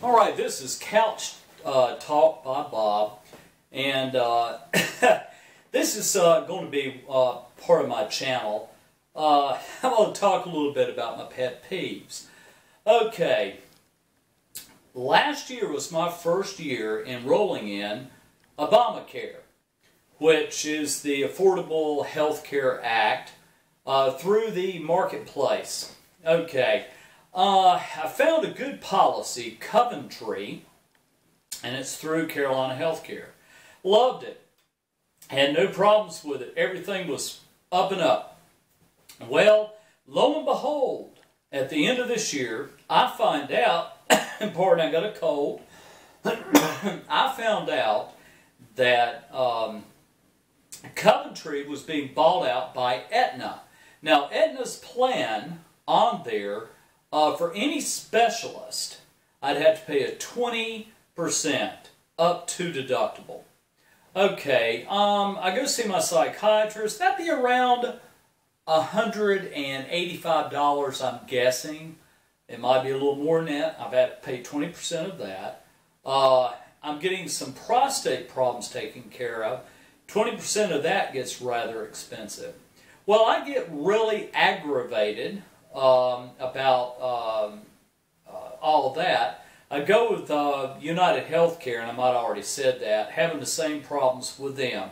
All right, this is Couch Talk by Bob, and this is going to be part of my channel. I'm going to talk a little bit about my pet peeves. Okay, last year was my first year enrolling in Obamacare, which is the Affordable Health Care Act through the marketplace. Okay. I found a good policy, Coventry, and it's through Carolina Healthcare. Loved it. Had no problems with it. Everything was up and up. Well, lo and behold, at the end of this year, I find out, pardon, I got a cold, I found out that Coventry was being bought out by Aetna. Now, Aetna's plan on there, for any specialist, I'd have to pay a 20% up to deductible. Okay, I go see my psychiatrist. That'd be around $185, I'm guessing. It might be a little more than that. I've had to pay 20% of that. I'm getting some prostate problems taken care of. 20% of that gets rather expensive. Well, I get really aggravated about all of that. I go with United Healthcare, and I might have already said that, having the same problems with them.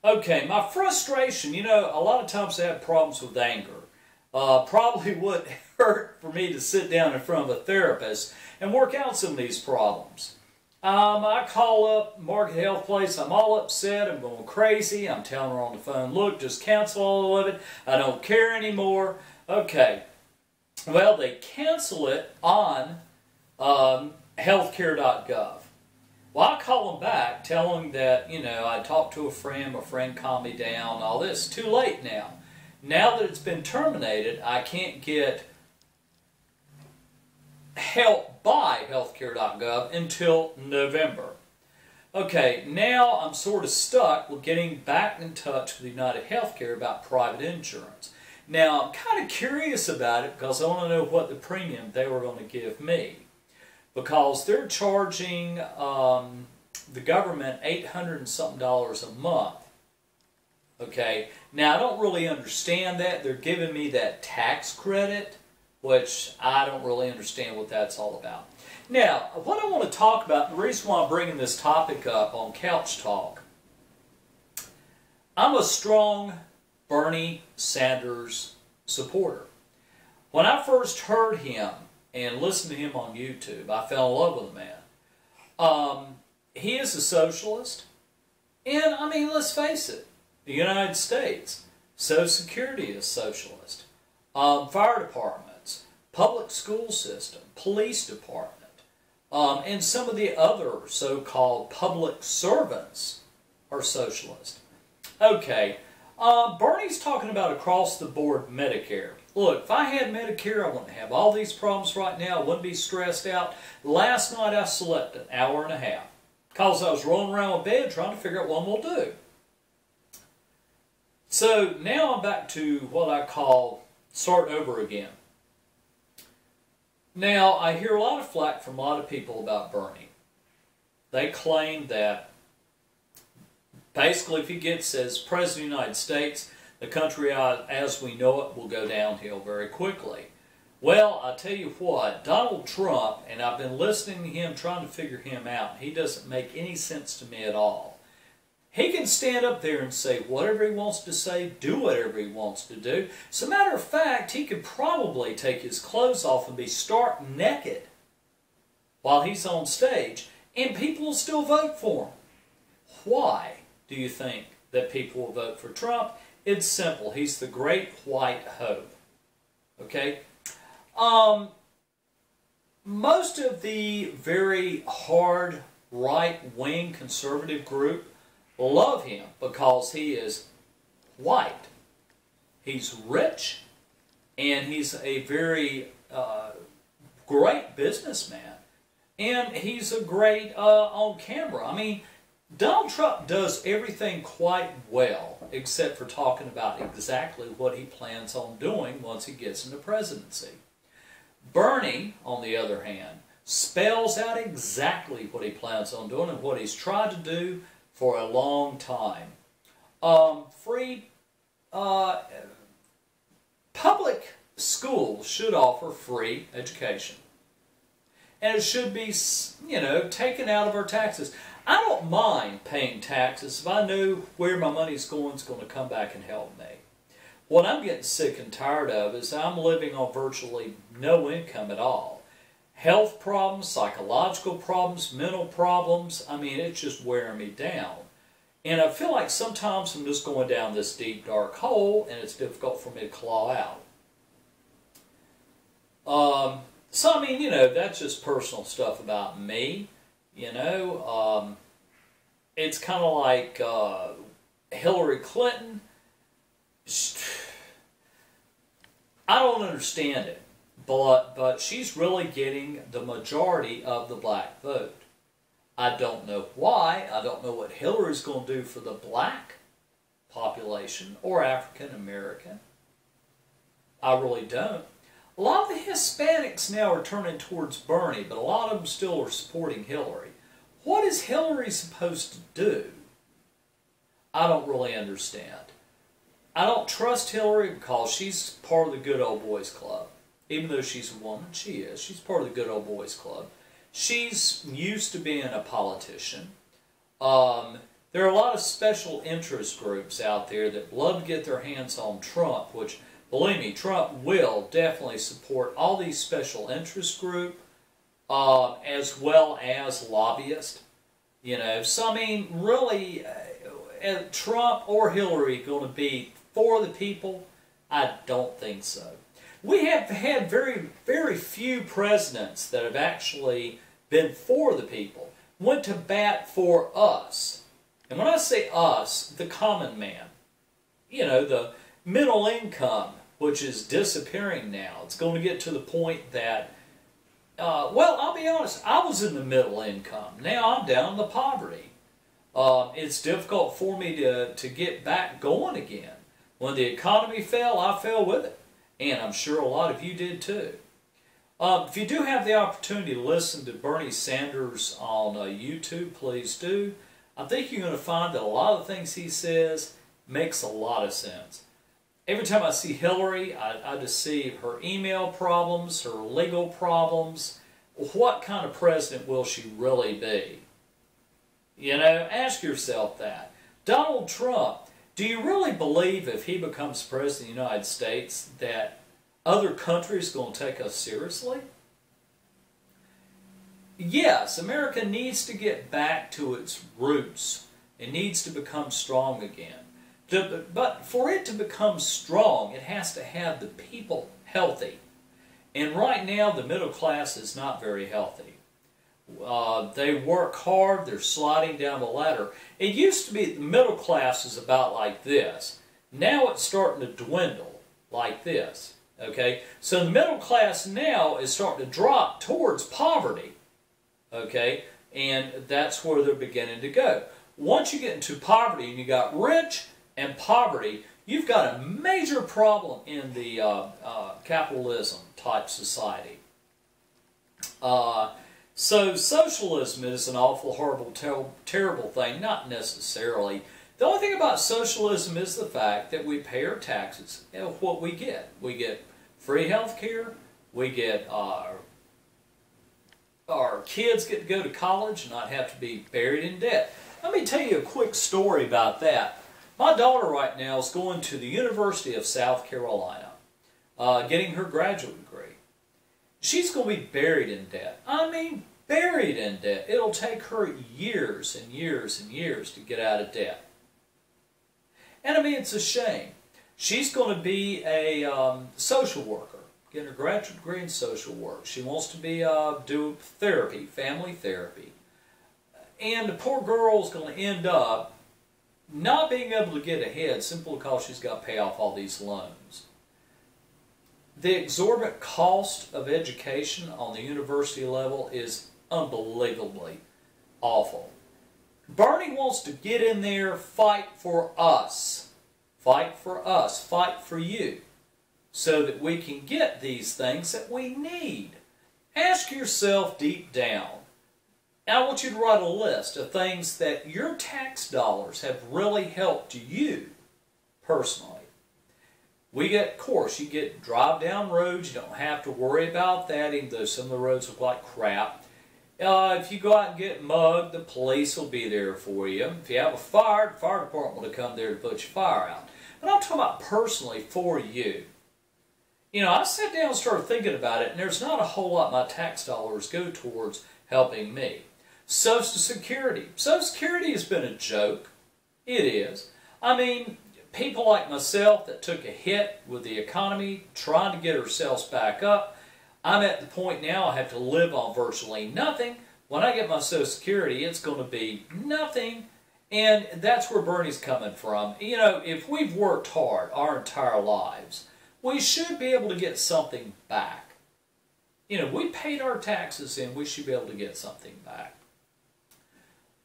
Okay, my frustration, you know, a lot of times I have problems with anger. Probably wouldn't hurt for me to sit down in front of a therapist and work out some of these problems. I call up Market Health Place, I'm all upset, I'm going crazy, I'm telling her on the phone, look, just cancel all of it, I don't care anymore. Okay, well, they cancel it on healthcare.gov. Well, I call them back, tell them that, you know, I talked to a friend, my friend calmed me down, all this. Too late now. Now that it's been terminated, I can't get help by healthcare.gov until November. Okay, now I'm sort of stuck with getting back in touch with United Healthcare about private insurance. Now, I'm kind of curious about it because I want to know what the premium they were going to give me. Because they're charging the government $800 and something a month. Okay, now I don't really understand that. They're giving me that tax credit, which I don't really understand what that's all about. Now, what I want to talk about, the reason why I'm bringing this topic up on Couch Talk, I'm a strong Bernie Sanders supporter. When I first heard him and listened to him on YouTube, I fell in love with the man. He is a socialist, and I mean, let's face it, the United States, Social Security is socialist, fire departments, public school system, police department, and some of the other so-called public servants are socialist. Okay. Bernie's talking about across-the-board Medicare. Look, if I had Medicare, I wouldn't have all these problems right now. I wouldn't be stressed out. Last night I slept an hour and a half because I was rolling around in bed trying to figure out what I'm going to do. So now I'm back to what I call starting over again. Now, I hear a lot of flack from a lot of people about Bernie. They claim that basically, if he gets as President of the United States, the country as we know it will go downhill very quickly. Well, I'll tell you what, Donald Trump, and I've been listening to him, trying to figure him out, he doesn't make any sense to me at all. He can stand up there and say whatever he wants to say, do whatever he wants to do. As a matter of fact, he could probably take his clothes off and be stark naked while he's on stage, and people will still vote for him. Why do you think that people will vote for Trump? It's simple. He's the great white hope. Okay? Most of the very hard right-wing conservative group love him because he is white. He's rich, and he's a very great businessman, and he's a great on camera. I mean, Donald Trump does everything quite well, except for talking about exactly what he plans on doing once he gets in the presidency. Bernie, on the other hand, spells out exactly what he plans on doing and what he's tried to do for a long time. Free public schools should offer free education. And it should be, you know, taken out of our taxes. I don't mind paying taxes if I know where my money's going to come back and help me. What I'm getting sick and tired of is I'm living on virtually no income at all. Health problems, psychological problems, mental problems, I mean, it's just wearing me down. And I feel like sometimes I'm just going down this deep, dark hole, and it's difficult for me to claw out. So, I mean, you know, that's just personal stuff about me. You know, it's kind of like Hillary Clinton. I don't understand it, but she's really getting the majority of the black vote. I don't know why. I don't know what Hillary's going to do for the black population or African American. I really don't. A lot of the Hispanics now are turning towards Bernie, but a lot of them still are supporting Hillary. What is Hillary supposed to do? I don't really understand. I don't trust Hillary because she's part of the good old boys club. Even though she's a woman, she is. She's part of the good old boys club. She's used to being a politician. There are a lot of special interest groups out there that love to get their hands on Trump, which, believe me, Trump will definitely support all these special interest groups, as well as lobbyists. You know, so I mean, really, Trump or Hillary going to be for the people? I don't think so. We have had very, very few presidents that have actually been for the people, went to bat for us. And when I say us, the common man, you know, the middle income, which is disappearing now. It's going to get to the point that, well, I'll be honest, I was in the middle income. Now I'm down in the poverty. It's difficult for me to get back going again. When the economy fell, I fell with it. And I'm sure a lot of you did too. If you do have the opportunity to listen to Bernie Sanders on YouTube, please do. I think you're going to find that a lot of the things he says makes a lot of sense. Every time I see Hillary, I just see her email problems, her legal problems. What kind of president will she really be? You know, ask yourself that. Donald Trump, do you really believe if he becomes president of the United States that other countries are going to take us seriously? Yes, America needs to get back to its roots. It needs to become strong again. But for it to become strong, it has to have the people healthy. And right now, the middle class is not very healthy. They work hard, they're sliding down the ladder. It used to be the middle class is about like this. Now it's starting to dwindle like this. Okay? So the middle class now is starting to drop towards poverty. Okay? And that's where they're beginning to go. Once you get into poverty and you got rich and poverty, you've got a major problem in the capitalism type society. So socialism is an awful, horrible, terrible thing. Not necessarily. The only thing about socialism is the fact that we pay our taxes. And what we get free health care. We get our kids get to go to college and not have to be buried in debt. Let me tell you a quick story about that. My daughter right now is going to the University of South Carolina, getting her graduate degree. She's going to be buried in debt. I mean, buried in debt. It'll take her years and years and years to get out of debt. And I mean, it's a shame. She's going to be a social worker, getting her graduate degree in social work. She wants to be do therapy, family therapy. And the poor girl's going to end up not being able to get ahead simply because she's got to pay off all these loans. The exorbitant cost of education on the university level is unbelievably awful. Bernie wants to get in there, fight for us. Fight for us. Fight for you. So that we can get these things that we need. ask yourself deep down, and I want you to write a list of things that your tax dollars have really helped you personally. Of course, you drive down roads, you don't have to worry about that, even though some of the roads look like crap. If you go out and get mugged, the police will be there for you. If you have a fire, the fire department will come there to put your fire out. But I'm talking about personally for you. I sat down and started thinking about it, and there's not a whole lot my tax dollars go towards helping me. Social Security. Social Security has been a joke. It is. I mean, people like myself that took a hit with the economy, trying to get ourselves back up. I'm at the point now I have to live on virtually nothing. When I get my Social Security, it's going to be nothing. And that's where Bernie's coming from. If we've worked hard our entire lives, we should be able to get something back. We paid our taxes in, we should be able to get something back.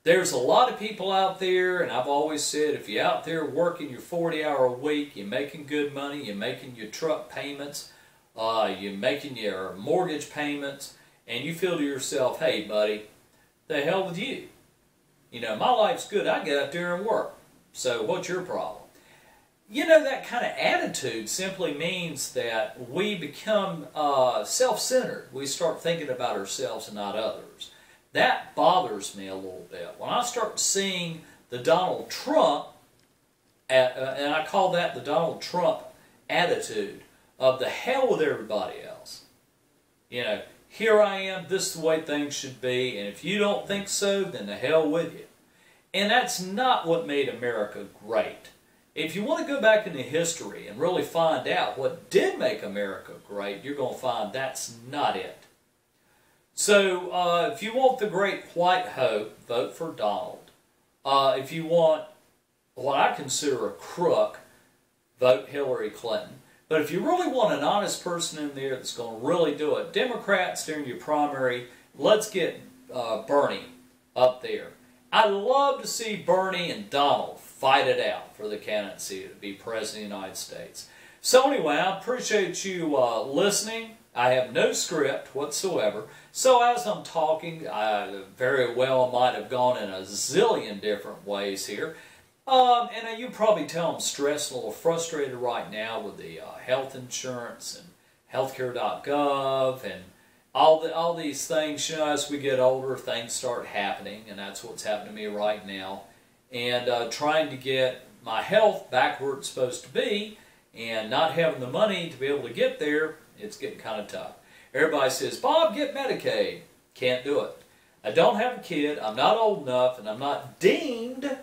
There's a lot of people out there, and I've always said, if you're out there working your 40-hour week, you're making good money, you're making your truck payments, you're making your mortgage payments, and you feel to yourself, hey, buddy, the hell with you. My life's good. I get out there and work. So what's your problem? That kind of attitude simply means that we become self-centered. We start thinking about ourselves and not others. That bothers me a little bit. When I start seeing the Donald Trump, and I call that the Donald Trump attitude of the hell with everybody else. Here I am, this is the way things should be, and if you don't think so, then the hell with you. And that's not what made America great. If you want to go back into history and really find out what did make America great, you're going to find that's not it. So, if you want the great white hope, vote for Donald. If you want what I consider a crook, vote Hillary Clinton. But if you really want an honest person in there that's going to really do it, Democrats during your primary, let's get Bernie up there. I'd love to see Bernie and Donald fight it out for the candidacy to be President of the United States. So anyway, I appreciate you listening. I have no script whatsoever. So as I'm talking, very well might have gone in a zillion different ways here. And you probably tell I'm stressed, a little frustrated right now with the health insurance and healthcare.gov and all these things. As we get older, things start happening, and that's what's happening to me right now. And trying to get my health back where it's supposed to be and not having the money to be able to get there, it's getting kind of tough. Everybody says, Bob, get Medicaid. Can't do it. I don't have a kid, I'm not old enough, and I'm not deemed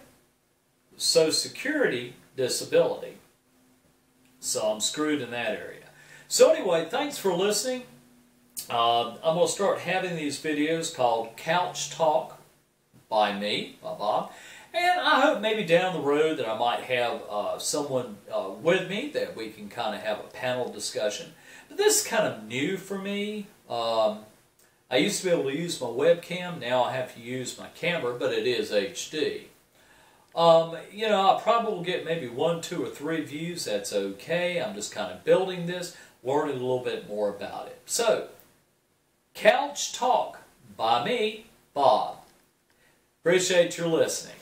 Social Security disability. So I'm screwed in that area. So anyway, thanks for listening. I'm going to start having these videos called Couch Talk by me, by Bob. And I hope maybe down the road that I might have someone with me that we can kind of have a panel discussion. But this is kind of new for me. I used to be able to use my webcam. Now I have to use my camera, but it is HD. I probably will get maybe 1, 2, or 3 views. That's okay. I'm just kind of building this, learning a little bit more about it. So, Couch Talk by me, Bob. Appreciate your listening.